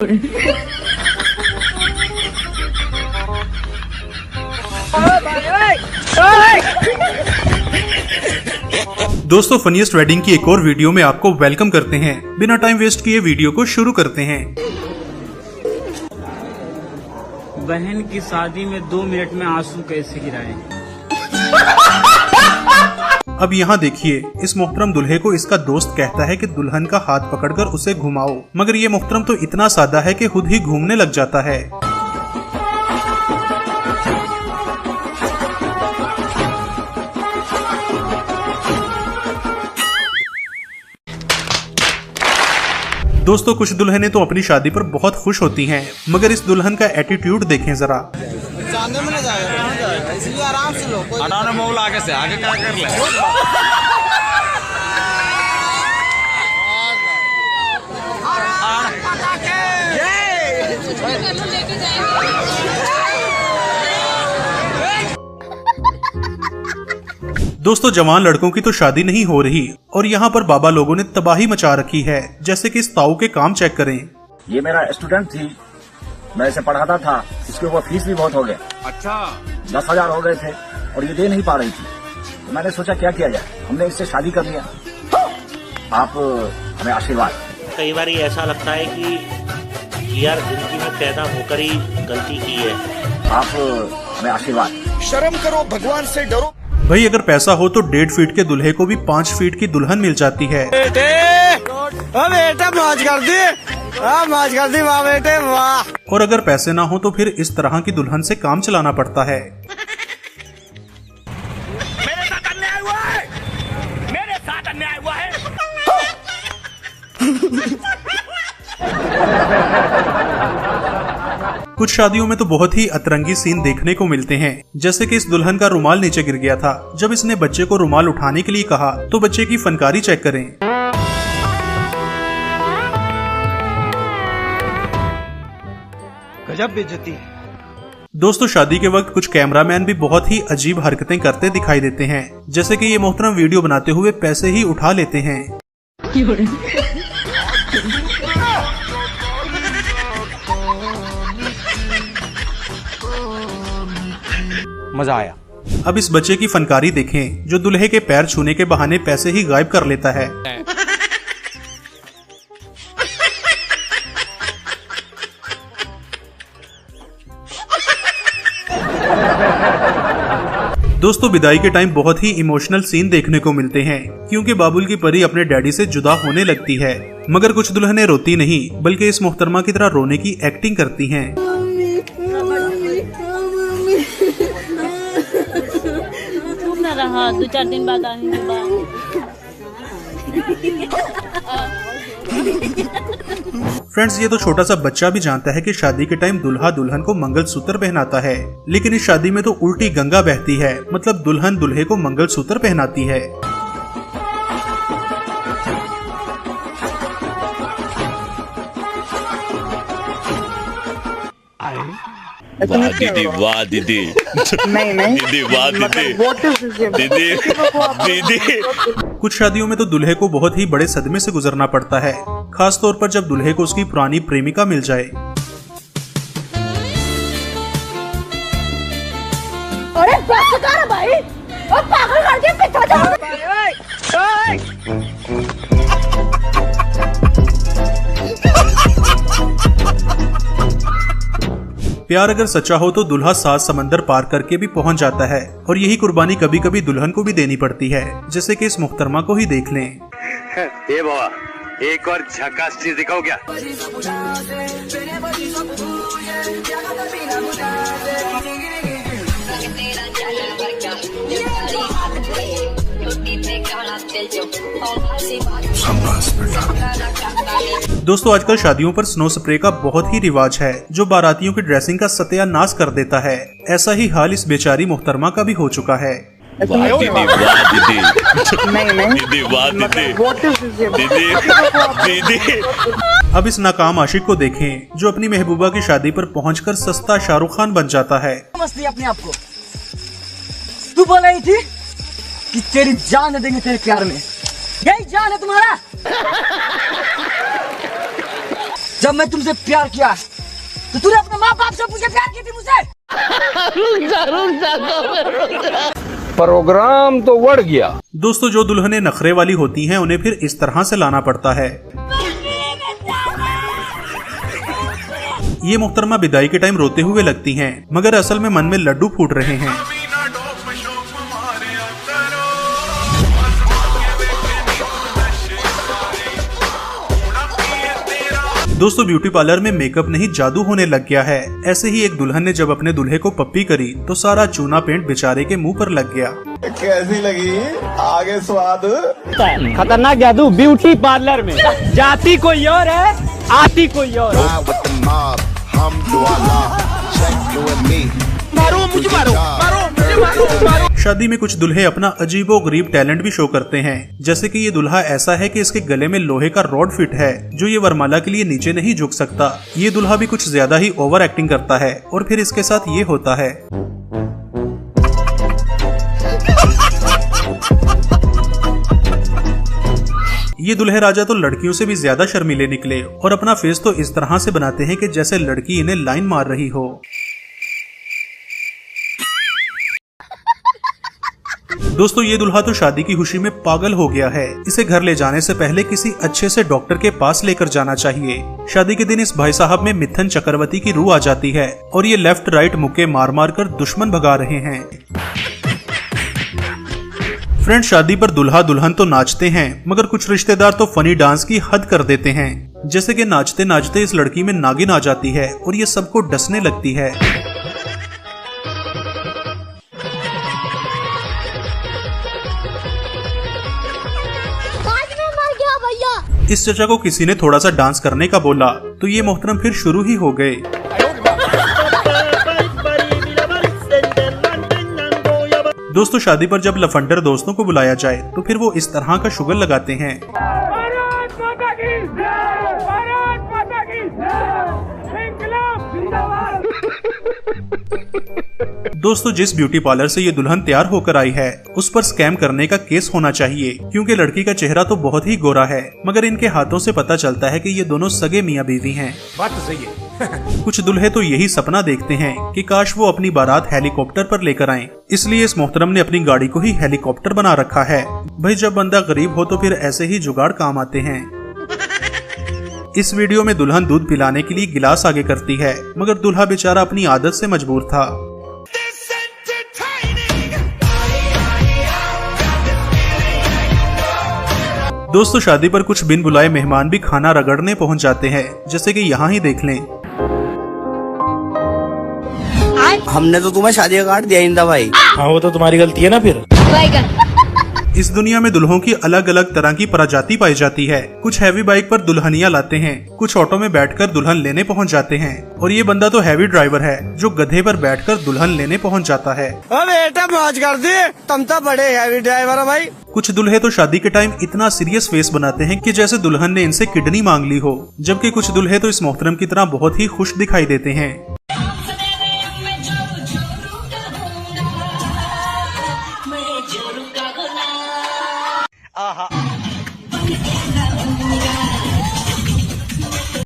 दोस्तों, funniest wedding की एक और वीडियो में आपको वेलकम करते हैं। बिना टाइम वेस्ट किए वीडियो को शुरू करते हैं। बहन की शादी में 2 मिनट में आंसू कैसे गिराएं? अब यहाँ देखिए, इस मोहतरम दूल्हे को इसका दोस्त कहता है कि दुल्हन का हाथ पकड़कर उसे घुमाओ, मगर ये मोहतरम तो इतना सादा है कि खुद ही घूमने लग जाता है। दोस्तों, कुछ दुल्हनें तो अपनी शादी पर बहुत खुश होती हैं, मगर इस दुल्हन का एटीट्यूड देखें जरा। जानने में नहीं जाएगा, इसलिए आराम से लो। हटाने मोबाइल आगे से आगे क्या कर ले। दोस्तों, जवान लड़कों की तो शादी नहीं हो रही और यहाँ पर बाबा लोगों ने तबाही मचा रखी है। जैसे कि इस ताऊ के काम चेक करें। ये मेरा स्टूडेंट थी, मैं इसे पढ़ाता था, इसके ऊपर फीस भी बहुत हो गया। अच्छा, 10,000 हो गए थे और ये दे नहीं पा रही थी, तो मैंने सोचा क्या किया जाए, हमने इससे शादी कर लिया। आप हमें आशीर्वाद। कई बार ऐसा लगता है कि यार जिंदगी में पैदा होकर ही गलती की है। आप हमें आशीर्वाद। शर्म करो, भगवान से डरो। भाई, अगर पैसा हो तो 1.5 फीट के दूल्हे को भी 5 फीट की दुल्हन मिल जाती है। बेटे मौज कर दी, मौज कर दी, वाह बेटे वाह। और अगर पैसे ना हो तो फिर इस तरह की दुल्हन से काम चलाना पड़ता है। मेरे साथ अन्याय हुआ है, मेरे साथ अन्याय हुआ है। कुछ शादियों में तो बहुत ही अतरंगी सीन देखने को मिलते हैं। जैसे कि इस दुल्हन का रुमाल नीचे गिर गया था। जब इसने बच्चे को रुमाल उठाने के लिए कहा तो बच्चे की फनकारी चेक करें। गजब बेइज्जती है। दोस्तों, शादी के वक्त कुछ कैमरामैन भी बहुत ही अजीब हरकतें करते दिखाई देते हैं। जैसे कि ये मोहतरम वीडियो बनाते हुए पैसे ही उठा लेते हैं। मजा आया। अब इस बच्चे की फनकारी देखें, जो दूल्हे के पैर छूने के बहाने पैसे ही गायब कर लेता है। दोस्तों, विदाई के टाइम बहुत ही इमोशनल सीन देखने को मिलते हैं, क्योंकि बाबुल की परी अपने डैडी से जुदा होने लगती है। मगर कुछ दुल्हनें रोती नहीं, बल्कि इस मोहतरमा की तरह रोने की एक्टिंग करती हैं। रहा 2-4 दिन बाद आएंगे फ्रेंड्स, ये तो छोटा सा बच्चा भी जानता है कि शादी के टाइम दुल्हा दुल्हन को मंगलसूत्र पहनाता है, लेकिन इस शादी में तो उल्टी गंगा बहती है। मतलब दुल्हन दूल्हे को मंगलसूत्र पहनाती है। वाह दीदी, वाह दीदी। नहीं दीदी, वाह दीदी। दीदी, दीदी। कुछ शादियों में तो दूल्हे को बहुत ही बड़े सदमे से गुजरना पड़ता है, खास तौर पर जब दूल्हे को उसकी पुरानी प्रेमिका मिल जाए। अरे बस कर भाई, अब पागल कर दिया, पीछे जाओ। प्यार अगर सच्चा हो तो दूल्हा 7 समंदर पार करके भी पहुंच जाता है, और यही कुर्बानी कभी कभी दुल्हन को भी देनी पड़ती है। जैसे कि इस मुहतरमा को ही देख लें। ए बाबा, एक और झकास चीज दिखाओ क्या? दोस्तों, आजकल शादियों पर स्नो स्प्रे का बहुत ही रिवाज है, जो बारातियों की ड्रेसिंग का सत्यानाश कर देता है। ऐसा ही हाल इस बेचारी मुहतरमा का भी हो चुका है। वाह दीदी, वाह दीदी। दीदी, वाह दीदी। दीदी, दीदी। अब इस नाकाम आशिक को देखें, जो अपनी महबूबा की शादी पर पहुंचकर सस्ता शाहरुख खान बन जाता है। मस्ती अपने आप को। तू बोल रही थी कि तेरी जान दे देंगे तेरे प्यार में, यही जान है तुम्हारा। जब मैं तुमसे प्यार किया तो तूने अपने माँ बाप से पूछे प्यार की थी मुझसे? प्रोग्राम तो बढ़ गया। दोस्तों जो दुल्हनें नखरे वाली होती हैं उन्हें फिर इस तरह से लाना पड़ता है। ये मोहतरमा विदाई के टाइम रोते हुए लगती हैं, मगर असल में मन में लड्डू फूट रहे हैं। दोस्तों ब्यूटी पार्लर में मेकअप नहीं जादू होने लग गया है। ऐसे ही एक दुल्हन ने जब अपने दूल्हे को पप्पी करी तो सारा चूना पेंट बेचारे के मुंह पर लग गया। कैसी लगी आगे स्वाद? खतरनाक जादू ब्यूटी पार्लर में। जाती कोई और है, आती कोई और। मारो मुझे, मारो मारो मुझे, मारो। शादी में कुछ दूल्हे अपना अजीबो गरीब टैलेंट भी शो करते हैं। जैसे कि ये दूल्हा ऐसा है कि इसके गले में लोहे का रॉड फिट है जो ये वरमाला के लिए नीचे नहीं झुक सकता। ये दूल्हा भी कुछ ज्यादा ही ओवर एक्टिंग करता है और फिर इसके साथ ये होता है। ये दुल्हे राजा तो लड़कियों से भी ज्यादा शर्मीले निकले और अपना फेस तो इस तरह से बनाते हैं कि जैसे लड़की इन्हें लाइन मार रही हो। दोस्तों ये दूल्हा तो शादी की खुशी में पागल हो गया है। इसे घर ले जाने से पहले किसी अच्छे से डॉक्टर के पास लेकर जाना चाहिए। शादी के दिन इस भाई साहब में मिथुन चक्रवर्ती की रूह आ जाती है और ये लेफ्ट राइट मुक्के मार मार कर दुश्मन भगा रहे हैं। फ्रेंड शादी पर दुल्हा दुल्हन तो नाचते हैं, मगर कुछ रिश्तेदार तो फनी डांस की हद कर देते हैं। जैसे कि नाचते नाचते इस लड़की में नागिन आ जाती है और ये सबको डसने लगती है। इस चचा को किसी ने थोड़ा सा डांस करने का बोला तो ये मोहतरम फिर शुरू ही हो गए। दोस्तों शादी पर जब लफंडर दोस्तों को बुलाया जाए तो फिर वो इस तरह का शुगर लगाते हैं। दोस्तों जिस ब्यूटी पार्लर से ये दुल्हन तैयार होकर आई है उस पर स्कैम करने का केस होना चाहिए, क्योंकि लड़की का चेहरा तो बहुत ही गोरा है, मगर इनके हाथों से पता चलता है कि ये दोनों सगे मियाँ बीवी हैं। बात तो सही है। कुछ दूल्हे तो यही सपना देखते हैं कि काश वो अपनी बारात हेलीकॉप्टर पर लेकर आएं। इसलिए इस मोहतरम ने अपनी गाड़ी को ही हेलीकॉप्टर बना रखा है। भाई जब बंदा गरीब हो तो फिर ऐसे ही जुगाड़ काम आते हैं। इस वीडियो में दुल्हन दूध पिलाने के लिए गिलास आगे करती है, मगर दूल्हा बेचारा अपनी आदत से मजबूर था। दोस्तों शादी पर कुछ बिन बुलाए मेहमान भी खाना रगड़ने पहुंच जाते हैं, जैसे कि यहाँ ही देख लें। हमने तो तुम्हें शादी का कार्ड दिया ही नहीं था भाई। हाँ वो तो तुम्हारी गलती है ना फिर। इस दुनिया में दुल्हों की अलग अलग तरह की प्रजाति पाई जाती है। कुछ हैवी बाइक पर दुल्हनिया लाते हैं, कुछ ऑटो में बैठकर दुल्हन लेने पहुंच जाते हैं, और ये बंदा तो हैवी ड्राइवर है जो गधे पर बैठकर दुल्हन लेने पहुंच जाता है। बेटा मौज कर दी, तुम तो बड़े हैवी ड्राइवर हो भाई। कुछ दूल्हे तो शादी के टाइम इतना सीरियस फेस बनाते हैं कि जैसे दुल्हन ने इनसे किडनी मांग ली हो, जबकि कुछ दूल्हे तो इस मोहतरम की तरह बहुत ही खुश दिखाई देते हैं।